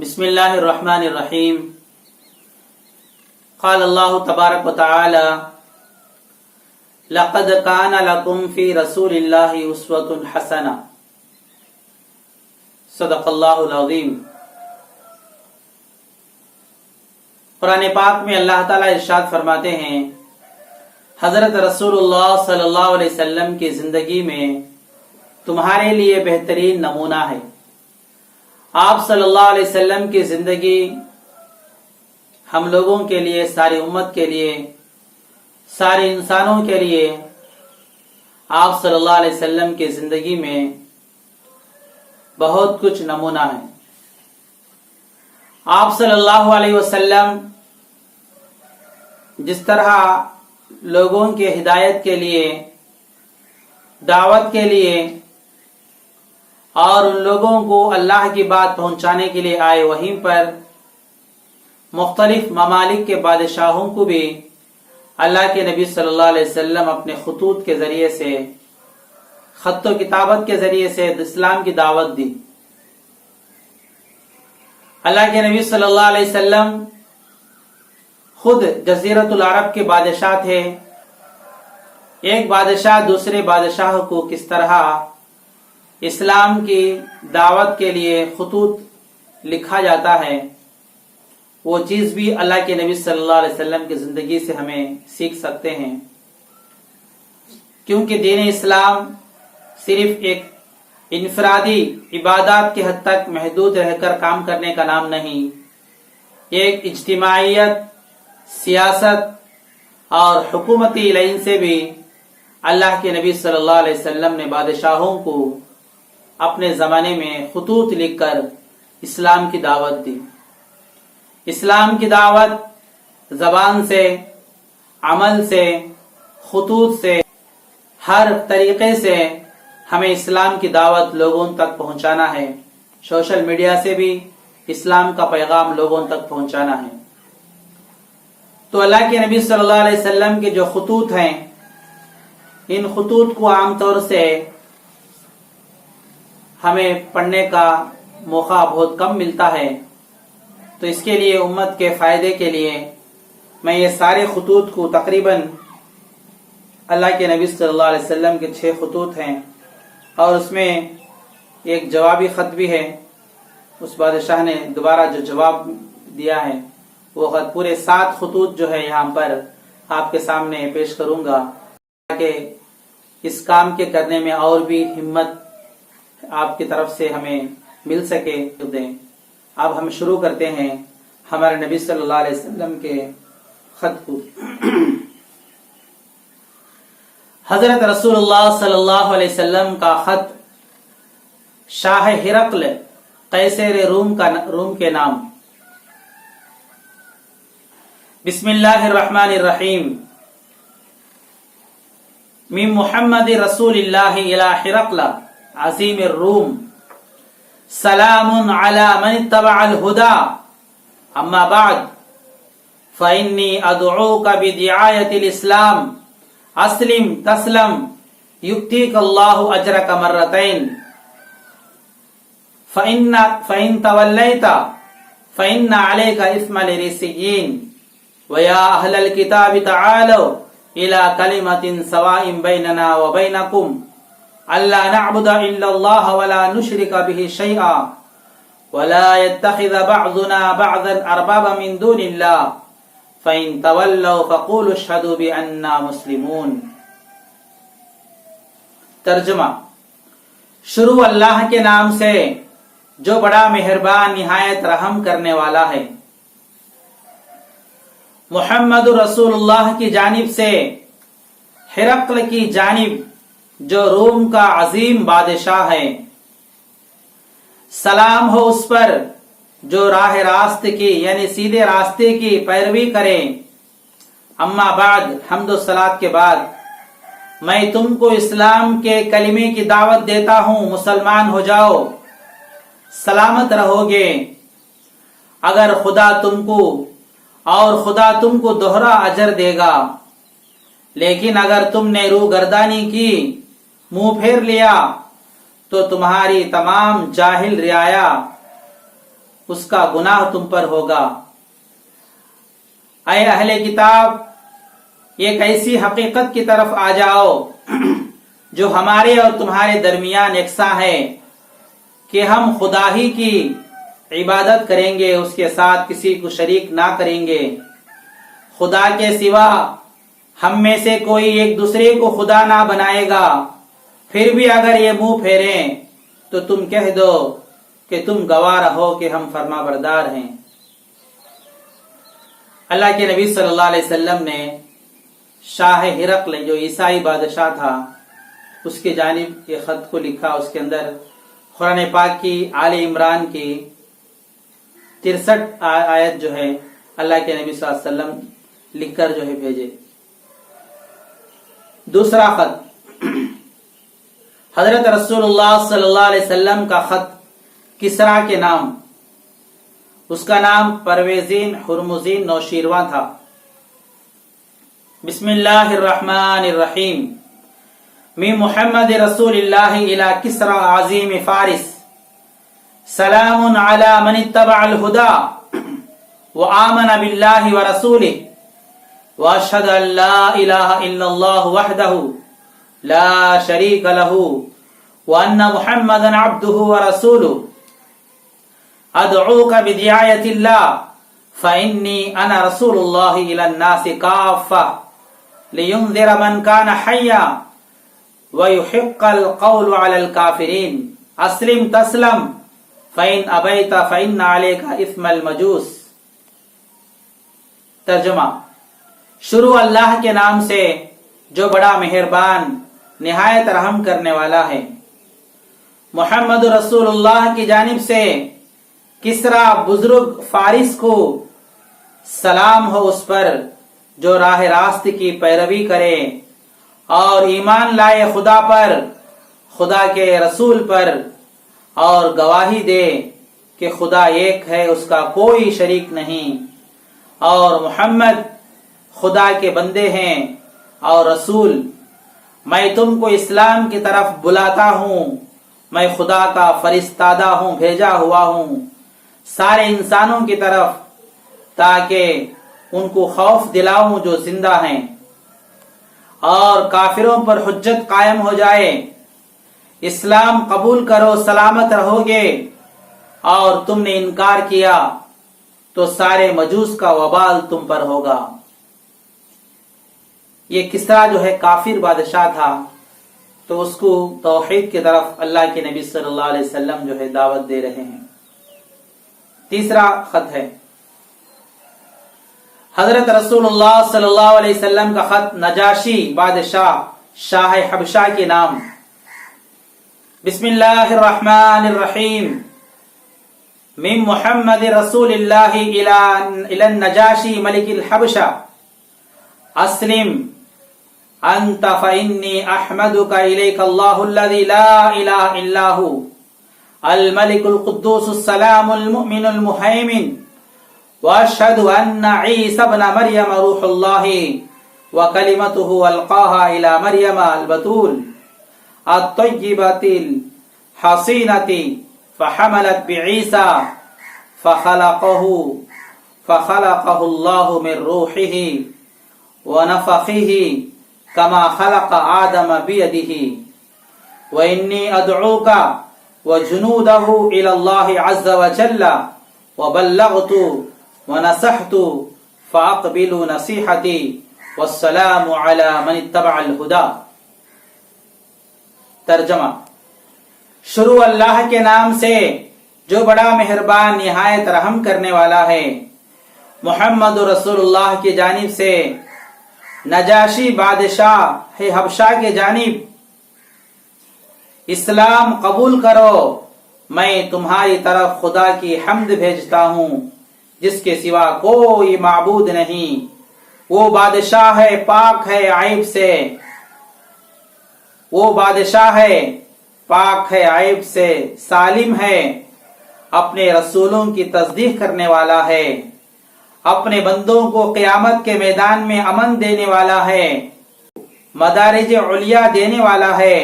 بسم اللہ الرحمن الرحیم. قال اللہ تبارک و تعالی لقد کان لکم فی رسول اللہ اسوۃ حسنہ. صدق اللہ العظیم. قرآن پاک میں اللہ تعالی ارشاد فرماتے ہیں حضرت رسول اللہ صلی اللہ علیہ وسلم کی زندگی میں تمہارے لیے بہترین نمونہ ہے. آپ صلی اللہ علیہ وسلم کی زندگی ہم لوگوں کے لیے، ساری امت کے لیے، سارے انسانوں کے لیے آپ صلی اللہ علیہ وسلم کی زندگی میں بہت کچھ نمونہ ہے. آپ صلی اللہ علیہ وسلم جس طرح لوگوں کے ہدایت کے لیے، دعوت کے لیے اور ان لوگوں کو اللہ کی بات پہنچانے کے لیے آئے، وہیں پر مختلف ممالک کے بادشاہوں کو بھی اللہ کے نبی صلی اللہ علیہ وسلم اپنے خطوط کے ذریعے سے، خط و کتابت کے ذریعے سے اسلام کی دعوت دی. اللہ کے نبی صلی اللہ علیہ وسلم خود جزیرۃ العرب کے بادشاہ تھے. ایک بادشاہ دوسرے بادشاہ کو کس طرح اسلام کی دعوت کے لیے خطوط لکھا جاتا ہے، وہ چیز بھی اللہ کے نبی صلی اللہ علیہ وسلم کی زندگی سے ہمیں سیکھ سکتے ہیں. کیونکہ دین اسلام صرف ایک انفرادی عبادات کے حد تک محدود رہ کر کام کرنے کا نام نہیں، ایک اجتماعیت، سیاست اور حکومتی لائن سے بھی اللہ کے نبی صلی اللہ علیہ وسلم نے بادشاہوں کو اپنے زمانے میں خطوط لکھ کر اسلام کی دعوت دی. اسلام کی دعوت زبان سے، عمل سے، خطوط سے، ہر طریقے سے ہمیں اسلام کی دعوت لوگوں تک پہنچانا ہے. سوشل میڈیا سے بھی اسلام کا پیغام لوگوں تک پہنچانا ہے. تو اللہ کے نبی صلی اللہ علیہ وسلم کے جو خطوط ہیں، ان خطوط کو عام طور سے ہمیں پڑھنے کا موقع بہت کم ملتا ہے. تو اس کے لیے امت کے فائدے کے لیے میں یہ سارے خطوط کو تقریباً اللہ کے نبی صلی اللہ علیہ وسلم کے 6 خطوط ہیں، اور اس میں ایک جوابی خط بھی ہے. اس بادشاہ نے دوبارہ جو جواب دیا ہے وہ خط، پورے 7 خطوط جو ہے یہاں پر آپ کے سامنے پیش کروں گا تاکہ اس کام کے کرنے میں اور بھی ہمت آپ کی طرف سے ہمیں مل سکے. اب ہم شروع کرتے ہیں ہمارے نبی صلی اللہ علیہ وسلم کے خط کو. حضرت رسول اللہ صلی اللہ علیہ وسلم کا خط شاہ ہرقل قیصر روم کے نام. بسم اللہ الرحمن الرحیم. من محمد رسول اللہ الى ہرقل عظیم الروم سلام علی من اتبع الہدى اما بعد فإنی ادعوک بدعایت الاسلام اسلم تسلم یؤتیک اللہ اجرک مرتین فإن تولیت فإن علیک اثم الرسیین ویا اہل الکتاب تعالوا الى کلمۃ سواء بیننا وبینکم اللہ نعبد الا اللہ ولا نشرک به شیئا ولا يتخذ بعضنا بعضا اربابا من دون اللہ فإن تولوا فقولوا اشهدوا بأننا مسلمون. ترجمہ. شروع اللہ کے نام سے جو بڑا مہربان نہایت رحم کرنے والا ہے. محمد رسول اللہ کی جانب سے ہرقل کی جانب جو روم کا عظیم بادشاہ ہے، سلام ہو اس پر جو راہ راست کی یعنی سیدھے راستے کی پیروی کرے. اما بعد، حمد و صلات کے بعد میں تم کو اسلام کے کلمے کی دعوت دیتا ہوں، مسلمان ہو جاؤ، سلامت رہو گے. اگر خدا تم کو دوہرا اجر دے گا، لیکن اگر تم نے روگردانی کی، منہ پھیر لیا، تو تمہاری تمام جاہل رعایا اس کا گناہ تم پر ہوگا۔ اے اہل کتاب، ایک ایسی حقیقت کی طرف آ جاؤ جو ہمارے اور تمہارے درمیان یکساں ہے کہ ہم خدا ہی کی عبادت کریں گے، اس کے ساتھ کسی کو شریک نہ کریں گے۔ خدا کے سوا ہم میں سے کوئی ایک دوسرے کو خدا نہ بنائے گا۔ پھر بھی اگر یہ منہ پھیریں تو تم کہہ دو کہ تم گواہ رہو کہ ہم فرما بردار ہیں۔ اللہ کے نبی صلی اللہ علیہ وسلم نے شاہ ہرقل جو عیسائی بادشاہ تھا اس کے جانب یہ خط کو لکھا۔ اس کے اندر قرآن پاک کی آل عمران کی 63 آیت جو ہے اللہ کے نبی صلی اللہ علیہ وسلم لکھ کر جو ہے بھیجے۔ دوسرا خط حضرت رسول اللہ صلی اللہ علیہ وسلم کا خط کسرا کے نام، اس کا نام پرویزین ہرمزین نوشیروان تھا۔ بسم اللہ الرحمن الرحیم، من محمد رسول اللہ الى کسرا عظیم فارس، سلام علی من اتبع الہدى وآمن باللہ ورسولہ واشہد ان لا الہ الا اللہ وحدہ لا شریک لہ وان محمدا عبدہ ورسولہ، ادعوک بدعایت اللہ فانی انا رسول اللہ الی الناس کافہ لینذر من کان حیا ویحق القول علی الکافرین، اسلم تسلم فَإِنْ أَبَيْتَ فَإِنَّ عَلَيْكَ إِثْمَ الْمَجُوسِ۔ ترجمہ: شروع اللہ کے نام سے جو بڑا مہربان نہایت رحم کرنے والا ہے۔ محمد رسول اللہ کی جانب سے کسرا بزرگ فارس کو سلام ہو، اس پر جو راہ راست کی پیروی کرے اور ایمان لائے خدا پر، خدا کے رسول پر، اور گواہی دے کہ خدا ایک ہے، اس کا کوئی شریک نہیں، اور محمد خدا کے بندے ہیں اور رسول۔ میں تم کو اسلام کی طرف بلاتا ہوں، میں خدا کا فرستادہ ہوں، بھیجا ہوا ہوں سارے انسانوں کی طرف، تاکہ ان کو خوف دلاؤں جو زندہ ہیں اور کافروں پر حجت قائم ہو جائے۔ اسلام قبول کرو، سلامت رہو گے، اور تم نے انکار کیا تو سارے مجوس کا وبال تم پر ہوگا۔ یہ کسرا جو ہے کافر بادشاہ تھا، تو اس کو توحید کی طرف اللہ کے نبی صلی اللہ علیہ وسلم جو ہے دعوت دے رہے ہیں۔ تیسرا خط ہے حضرت رسول اللہ صلی اللہ علیہ وسلم کا خط نجاشی بادشاہ شاہ حبشہ کے نام۔ بسم اللہ الرحمن الرحیم، من محمد رسول اللہ الى النجاشی ملک الحبشہ، اسلم انت فانی احمدک الیک اللہ الذی لا الہ الا ہو، الملک القدوس السلام المؤمن المہیمن، واشہد ان عیسی ابن مریم روح اللہ وکلمتہ القاها الى مریم البتول الطیبۃ الحصینۃ فحملت بعیسی فخلقه اللہ من روحہ ونفخہ کما خلق آدم بیدہ، وانی ادعوک وجنودہ الی اللہ عز وجل وبلغت ونصحت فاقبلوا نصیحتی والسلام علی من اتبع الہدی۔ ترجمہ: شروع اللہ کے نام سے جو بڑا مہربان نہایت رحم کرنے والا ہے۔ محمد رسول اللہ کی جانب سے نجاشی بادشاہ حبشہ کے جانب، اسلام قبول کرو، میں تمہاری طرف خدا کی حمد بھیجتا ہوں جس کے سوا کوئی معبود نہیں۔ وہ بادشاہ ہے، پاک ہے عیب سے، وہ بادشاہ ہے، پاک ہے عیب سے، سالم ہے، اپنے رسولوں کی تصدیق کرنے والا ہے، اپنے بندوں کو قیامت کے میدان میں امن دینے والا ہے، مدارج علیہ دینے والا ہے،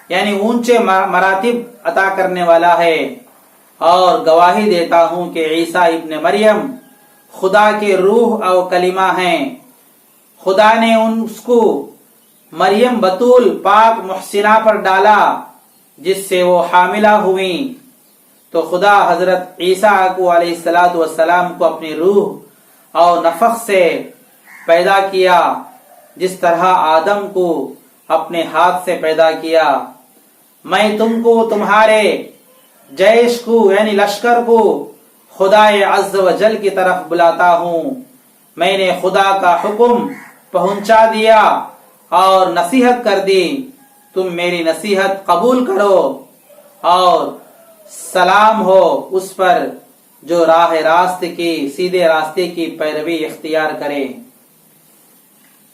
یعنی اونچے مراتب عطا کرنے والا ہے، اور گواہی دیتا ہوں کہ عیسیٰ ابن مریم خدا کے روح اور کلمہ ہیں۔ خدا نے اس کو مریم بطول پاک محسنہ پر ڈالا جس سے وہ حاملہ ہوئیں، تو خدا حضرت عیسیٰ کو علیہ السلام کو اپنی روح اور نفخ سے پیدا کیا، جس طرح آدم کو اپنے ہاتھ سے پیدا کیا۔ میں تم کو تمہارے جیش کو یعنی لشکر کو خدا عز و جل کی طرف بلاتا ہوں۔ میں نے خدا کا حکم پہنچا دیا اور نصیحت کر دی، تم میری نصیحت قبول کرو اور سلام ہو اس پر جو راہ راست کی سیدھے راستے کی پیروی اختیار کرے۔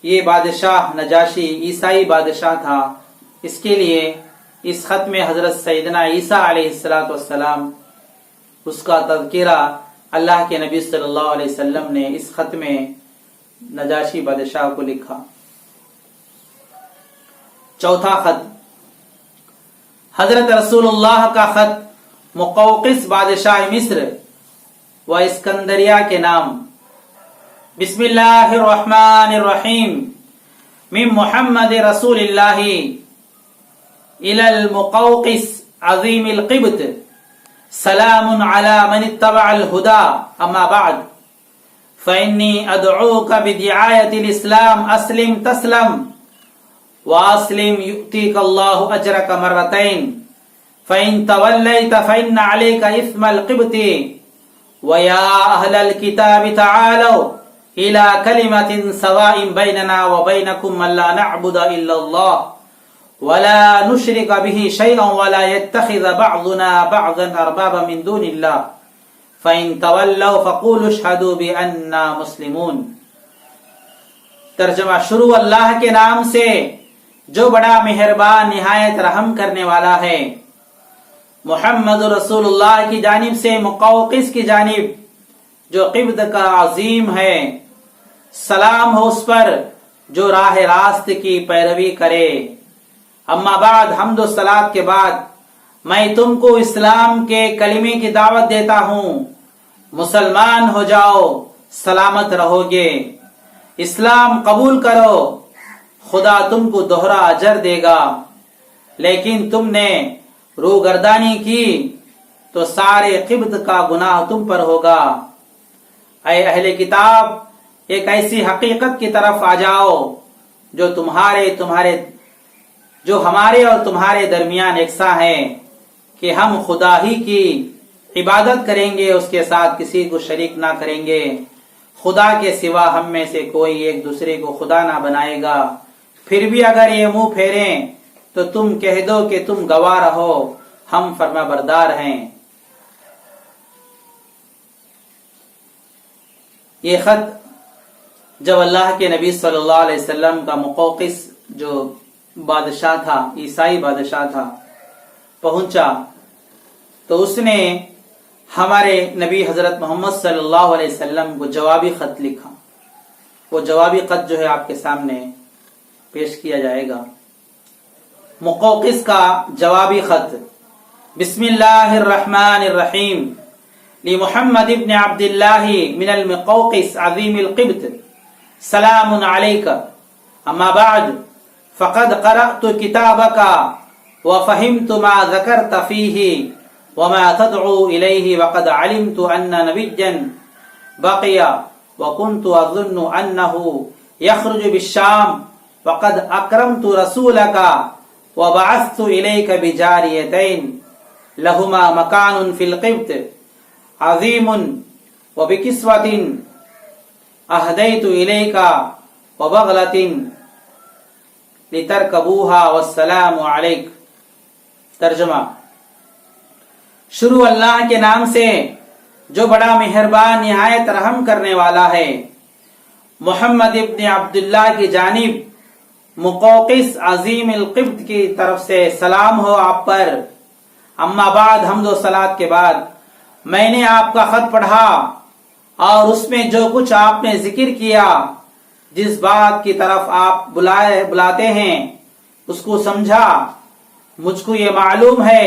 یہ بادشاہ نجاشی عیسائی بادشاہ تھا، اس کے لیے اس خط میں حضرت سیدنا عیسیٰ علیہ السلام اس کا تذکرہ اللہ کے نبی صلی اللہ علیہ وسلم نے اس خط میں نجاشی بادشاہ کو لکھا۔ چوتھا خط حضرت رسول اللہ کا خط مقوقس بادشاہ مصر و اسکندریہ کے نام۔ بسم اللہ الرحمن الرحیم من محمد رسول اللہ الى المقوقس عظیم القبط سلام علی من اتبع الهدى اما بعد فإنی ادعوک بدعایت الاسلام اسلم تسلم واسلم یؤتیک اللہ اجرک مرتین فإن تولیت فإن علیک اثم القبط ویا اہل الكتاب تعالوا الى کلمة سواء بیننا وبینکم الا نعبد الا اللہ ولا نشرك به شيئا ولا يتخذ بعضنا بعضا اربابا من دون الله فإن تولوا فقولوا اشهدوا بأننا مسلمون۔ ترجمہ شروع اللہ کے نام سے جو بڑا مہربان نہایت رحم کرنے والا ہے۔ محمد رسول اللہ کی جانب سے مقوقس کی جانب جو قبط کا عظیم ہے، سلام ہو اس پر جو راہ راست کی پیروی کرے۔ اما بعد، حمد و صلات کے بعد میں تم کو اسلام کے کلمے کی دعوت دیتا ہوں، مسلمان ہو جاؤ، سلامت رہو گے۔ اسلام قبول کرو، خدا تم کو دوہرا اجر دے گا۔ لیکن تم نے روگردانی کی تو سارے قبط کا گناہ تم پر ہوگا۔ اے اہل کتاب، ایک ایسی حقیقت کی طرف آ جاؤ جو ہمارے اور تمہارے درمیان یکساں ہے کہ ہم خدا ہی کی عبادت کریں گے، اس کے ساتھ کسی کو شریک نہ کریں گے۔ خدا کے سوا ہم میں سے کوئی ایک دوسرے کو خدا نہ بنائے گا۔ پھر بھی اگر یہ منہ پھیریں تو تم کہہ دو کہ تم گواہ رہو، ہم فرما بردار ہیں۔ یہ خط جب اللہ کے نبی صلی اللہ علیہ وسلم کا مقوقس جو بادشاہ تھا، عیسائی بادشاہ تھا، پہنچا تو اس نے ہمارے نبی حضرت محمد صلی اللہ علیہ وسلم کو جوابی خط لکھا۔ وہ جوابی خط جو ہے آپ کے سامنے پیش کیا جائے گا۔ مقوقس کا جوابی خط۔ بسم اللہ الرحمن الرحیم لمحمد ابن عبد اللہ من المقوقس عظیم القبط سلام علیک اما بعد فقد قرأت كتابك وفهمت ما ذكرت فيه وما تدعو إليه وقد علمت أن نبيا بقي وكنت أظن أنه يخرج بالشام وقد أكرمت رسولك وبعثت إليك بجاريتين لهما مكان في القبط عظيم وبكسوة أهديت إليك وبغلة لترکبوها والسلام علیک۔ ترجمہ شروع اللہ کے نام سے جو بڑا مہربان نہایت رحم کرنے والا ہے۔ محمد ابن عبداللہ کی جانب مقوقس عظیم القبط کی طرف سے سلام ہو آپ پر۔ اما بعد، حمد و صلات کے بعد میں نے آپ کا خط پڑھا اور اس میں جو کچھ آپ نے ذکر کیا، جس بات کی طرف آپ بلاتے ہیں، اس کو سمجھا۔ مجھ کو یہ معلوم ہے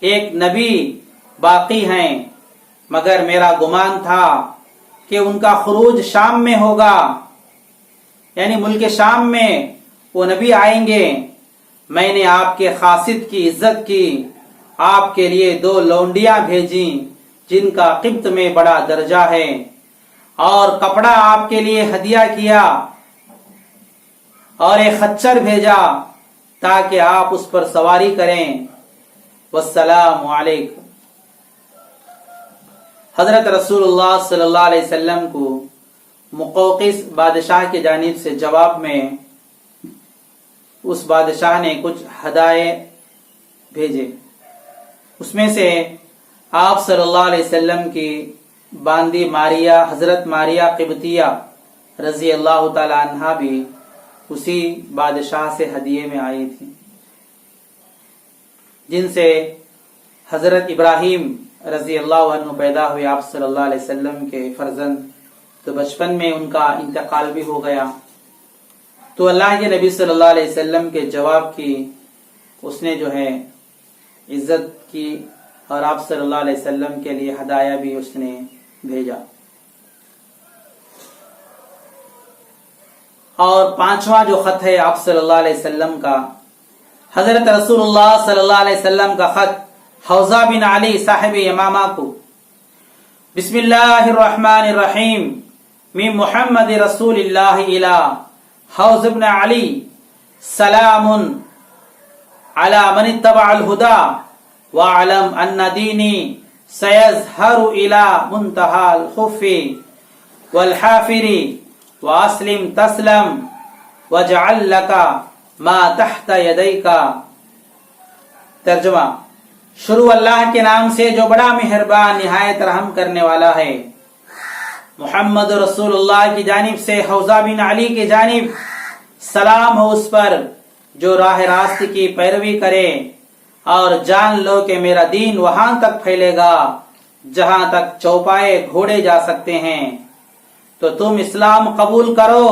ایک نبی باقی ہیں، مگر میرا گمان تھا کہ ان کا خروج شام میں ہوگا، یعنی ملک شام میں وہ نبی آئیں گے۔ میں نے آپ کے قاصد کی عزت کی، آپ کے لیے 2 لونڈیاں بھیجیں جن کا قبط میں بڑا درجہ ہے، اور کپڑا آپ کے لیے ہدیہ کیا، اور ایک خچر بھیجا تاکہ آپ اس پر سواری کریں۔ والسلام علیکم۔ حضرت رسول اللہ صلی اللہ علیہ وسلم کو مقوقس بادشاہ کی جانب سے جواب میں اس بادشاہ نے کچھ ہدایے بھیجے۔ اس میں سے آپ صلی اللہ علیہ وسلم کی باندی ماریہ، حضرت ماریہ قبطیہ رضی اللہ تعالی عنہا بھی اسی بادشاہ سے ہدیے میں آئی تھی، جن سے حضرت ابراہیم رضی اللہ عنہ پیدا ہوئے، آپ صلی اللہ علیہ وسلم کے فرزند۔ تو بچپن میں ان کا انتقال بھی ہو گیا، تو اللہ کے نبی صلی اللہ علیہ وسلم کے جواب کی اس نے جو ہے عزت کی، اور آپ صلی اللہ علیہ وسلم کے لیے ہدایہ بھی اس نے بھیجا۔ اور 5واں جو خط ہے آپ صلی اللہ علیہ وسلم کا، حضرت رسول اللہ صلی اللہ علیہ وسلم کا خط حوزہ بن علی صاحب یمامہ کو۔ بسم اللہ الرحمن الرحیم، من محمد رسول اللہ الى حوز بن علی، سلام علی من اتبع الہدا، وَاعْلَمْ أَنَّ دِينِي سَيَظْهَرُ إِلَى مُنْتَهَى الْخُفِّ وَالْحَافِرِ، وَأَسْلِمْ تَسْلَمْ، وَاجْعَلْ لَكَ مَا تَحْتَ يَدَيْكَ۔ ترجمہ: شروع اللہ کے نام سے جو بڑا مہربان نہایت رحم کرنے والا ہے۔ محمد رسول اللہ کی جانب سے حوزہ بن علی کی جانب سلام ہو اس پر جو راہ راست کی پیروی کرے، اور جان لو کہ میرا دین وہاں تک پھیلے گا جہاں تک چوپائے گھوڑے جا سکتے ہیں۔ تو تم اسلام قبول کرو،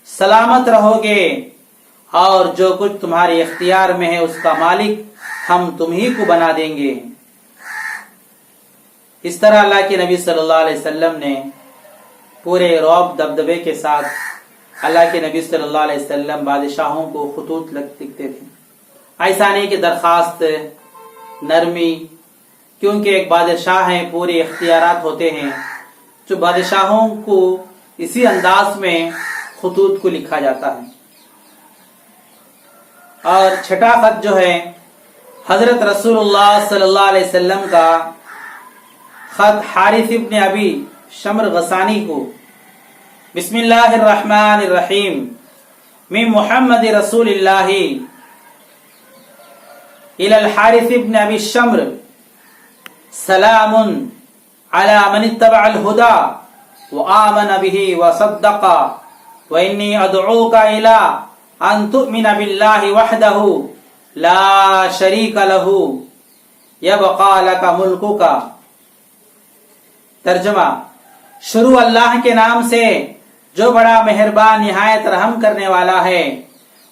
سلامت رہو گے، اور جو کچھ تمہارے اختیار میں ہے اس کا مالک ہم تمہیں کو بنا دیں گے۔ اس طرح اللہ کے نبی صلی اللہ علیہ وسلم نے پورے رعب دبدبے کے ساتھ اللہ کے نبی صلی اللہ علیہ وسلم بادشاہوں کو خطوط لکھتے تھے۔ ایسا نہیں کہ درخواست نرمی، کیونکہ ایک بادشاہ ہیں، پورے اختیارات ہوتے ہیں، جو بادشاہوں کو اسی انداز میں خطوط کو لکھا جاتا ہے۔ اور 6واں خط جو ہے حضرت رسول اللہ صلی اللہ علیہ وسلم کا خط حارث ابن ابی شمر غسانی کو۔ بسم اللہ الرحمن الرحیم، من محمد رسول اللہ الى الحارث ابن ابی الشمر، سلام علی من اتبع الہدا وآمن به وصدق، وانی ادعوک الى ان تؤمن باللہ وحدہ لا شریک لہ، یبقى لک ملکک۔ ترجمہ: شروع اللہ کے نام سے جو بڑا مہربان نہایت رحم کرنے والا ہے۔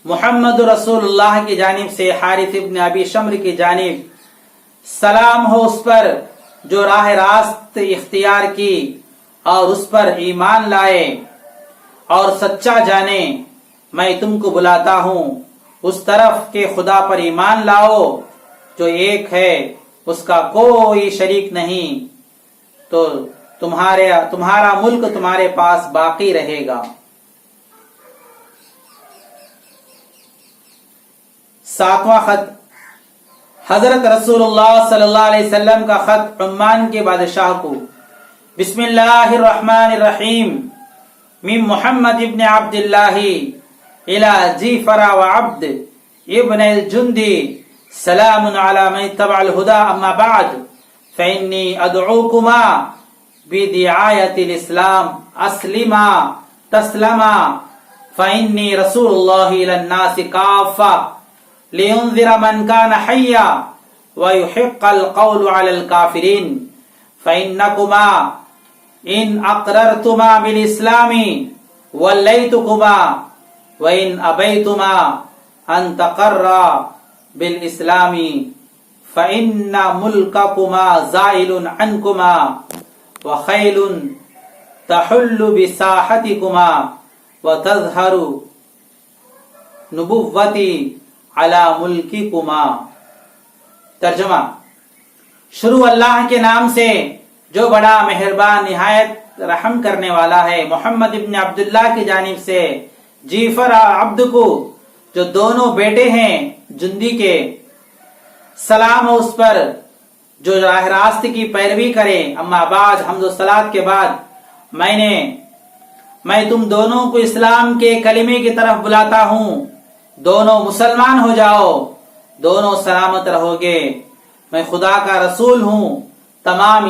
محمد رسول اللہ کی جانب سے حارث ابن ابی شمر کی جانب سلام ہو اس پر جو راہ راست اختیار کی اور اس پر ایمان لائے اور سچا جانے۔ میں تم کو بلاتا ہوں اس طرف کہ خدا پر ایمان لاؤ جو ایک ہے، اس کا کوئی شریک نہیں، تو تمہارا ملک تمہارے پاس باقی رہے گا۔ 7واں خط حضرت رسول اللہ صلی اللہ علیہ وسلم کا خط عمان کے بادشاہ کو۔ بسم اللہ الرحمن الرحیم، من محمد ابن عبد اللہ الى جعفر وعبد ابن الجندی، سلام علی من اتبع الہدا، اما بعد فانی ادعوکما بدعایت الاسلام اسلما تسلما، فانی رسول اللہ الى الناس کافہ لینذر من کان حیا ویحق القول علی الکافرین، فانکما ان اقررتما بالاسلام ولیتکما وَإِنْ أَبَيْتُمَا أَن تَقَرَّ بِالْإِسْلَامِ فإن ملككما زائل عنكما وخيل تحل بساحتكما وتظهر نبوتی علی ملککما۔ ترجمہ: شروع اللہ کے نام سے جو بڑا مہربان نہایت رحم کرنے والا ہے۔ محمد ابن عبداللہ کی جانب سے جعفر عبد کو جو دونوں بیٹے ہیں جندی کے، سلام اس پر جو راہ راست کی پیروی کرے۔ اما بعد، حمد و صلات کے بعد میں تم دونوں کو اسلام کے کلمے کی طرف بلاتا ہوں، دونوں مسلمان ہو جاؤ، دونوں سلامت رہو گے۔ میں خدا کا رسول ہوں تمام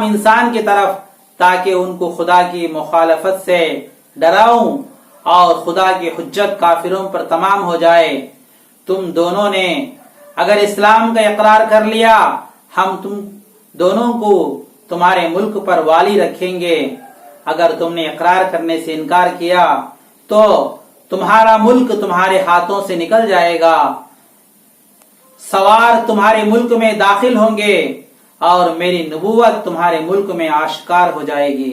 انسان کی طرف، تاکہ ان کو خدا کی مخالفت سے ڈراؤں اور خدا کی حجت کافروں پر تمام ہو جائے۔ تم دونوں نے اگر اسلام کا اقرار کر لیا، ہم تم دونوں کو تمہارے ملک پر والی رکھیں گے۔ اگر تم نے اقرار کرنے سے انکار کیا تو تمہارا ملک تمہارے ہاتھوں سے نکل جائے گا، سوار تمہارے ملک میں داخل ہوں گے اور میری نبوت تمہارے ملک میں آشکار ہو جائے گی۔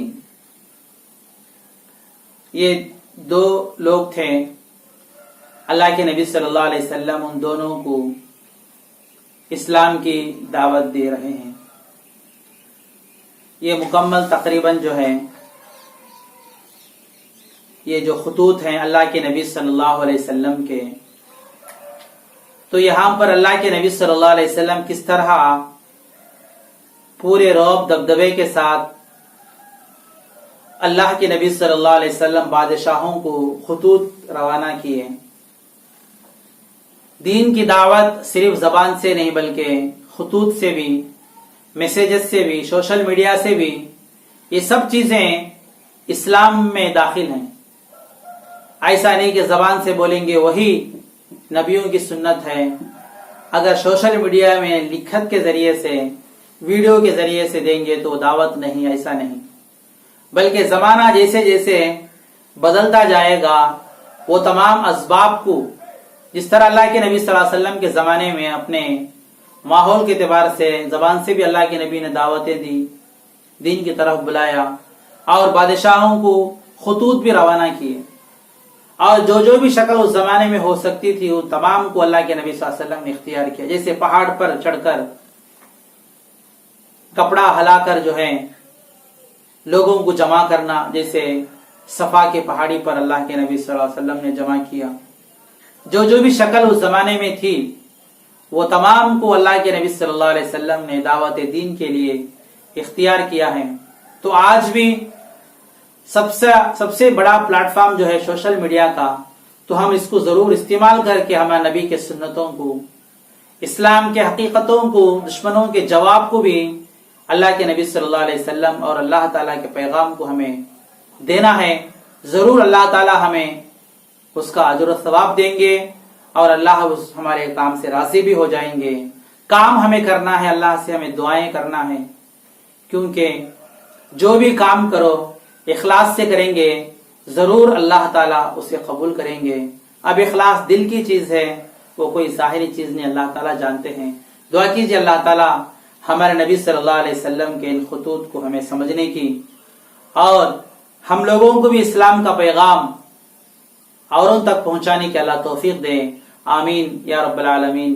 یہ دو لوگ تھے، اللہ کے نبی صلی اللہ علیہ وسلم ان دونوں کو اسلام کی دعوت دے رہے ہیں۔ یہ مکمل تقریباً جو ہے یہ جو خطوط ہیں اللہ کے نبی صلی اللہ علیہ وسلم کے، تو یہاں پر اللہ کے نبی صلی اللہ علیہ وسلم کس طرح پورے رعب دبدبے کے ساتھ اللہ کے نبی صلی اللہ علیہ وسلم بادشاہوں کو خطوط روانہ کیے۔ دین کی دعوت صرف زبان سے نہیں بلکہ خطوط سے بھی، میسیجز سے بھی، سوشل میڈیا سے بھی، یہ سب چیزیں اسلام میں داخل ہیں۔ ایسا نہیں کہ زبان سے بولیں گے وہی نبیوں کی سنت ہے، اگر سوشل میڈیا میں لکھت کے ذریعے سے، ویڈیو کے ذریعے سے دیں گے تو دعوت نہیں، ایسا نہیں، بلکہ زمانہ جیسے جیسے بدلتا جائے گا وہ تمام اسباب کو، جس طرح اللہ کے نبی صلی اللہ علیہ وسلم کے زمانے میں اپنے ماحول کے اعتبار سے زبان سے بھی اللہ کے نبی نے دعوتیں دی، دین کی طرف بلایا اور بادشاہوں کو خطوط بھی روانہ کیے، اور جو بھی شکل اس زمانے میں ہو سکتی تھی وہ تمام کو اللہ کے نبی صلی اللہ علیہ وسلم نے اختیار کیا۔ جیسے پہاڑ پر چڑھ کر کپڑا ہلا کر جو ہے لوگوں کو جمع کرنا، جیسے صفا کے پہاڑی پر اللہ کے نبی صلی اللہ علیہ وسلم نے جمع کیا۔ جو بھی شکل اس زمانے میں تھی وہ تمام کو اللہ کے نبی صلی اللہ علیہ وسلم نے دعوت دین کے لیے اختیار کیا ہے۔ تو آج بھی سب سے بڑا پلیٹ فارم جو ہے سوشل میڈیا کا، تو ہم اس کو ضرور استعمال کر کے ہمارے نبی کے سنتوں کو، اسلام کے حقیقتوں کو، دشمنوں کے جواب کو بھی اللہ کے نبی صلی اللہ علیہ وسلم اور اللہ تعالیٰ کے پیغام کو ہمیں دینا ہے۔ ضرور اللہ تعالیٰ ہمیں اس کا اجر و ثواب دیں گے اور اللہ ہمارے کام سے راضی بھی ہو جائیں گے۔ کام ہمیں کرنا ہے، اللہ سے ہمیں دعائیں کرنا ہے، کیونکہ جو بھی کام کرو اخلاص سے کریں گے ضرور اللہ تعالیٰ اسے قبول کریں گے۔ اب اخلاص دل کی چیز ہے، وہ کوئی ظاہری چیز نہیں، اللہ تعالیٰ جانتے ہیں۔ دعا کیجیے اللہ تعالیٰ ہمارے نبی صلی اللہ علیہ وسلم کے ان خطوط کو ہمیں سمجھنے کی اور ہم لوگوں کو بھی اسلام کا پیغام اوروں تک پہنچانے کی اللہ توفیق دے۔ آمین یا رب العالمین۔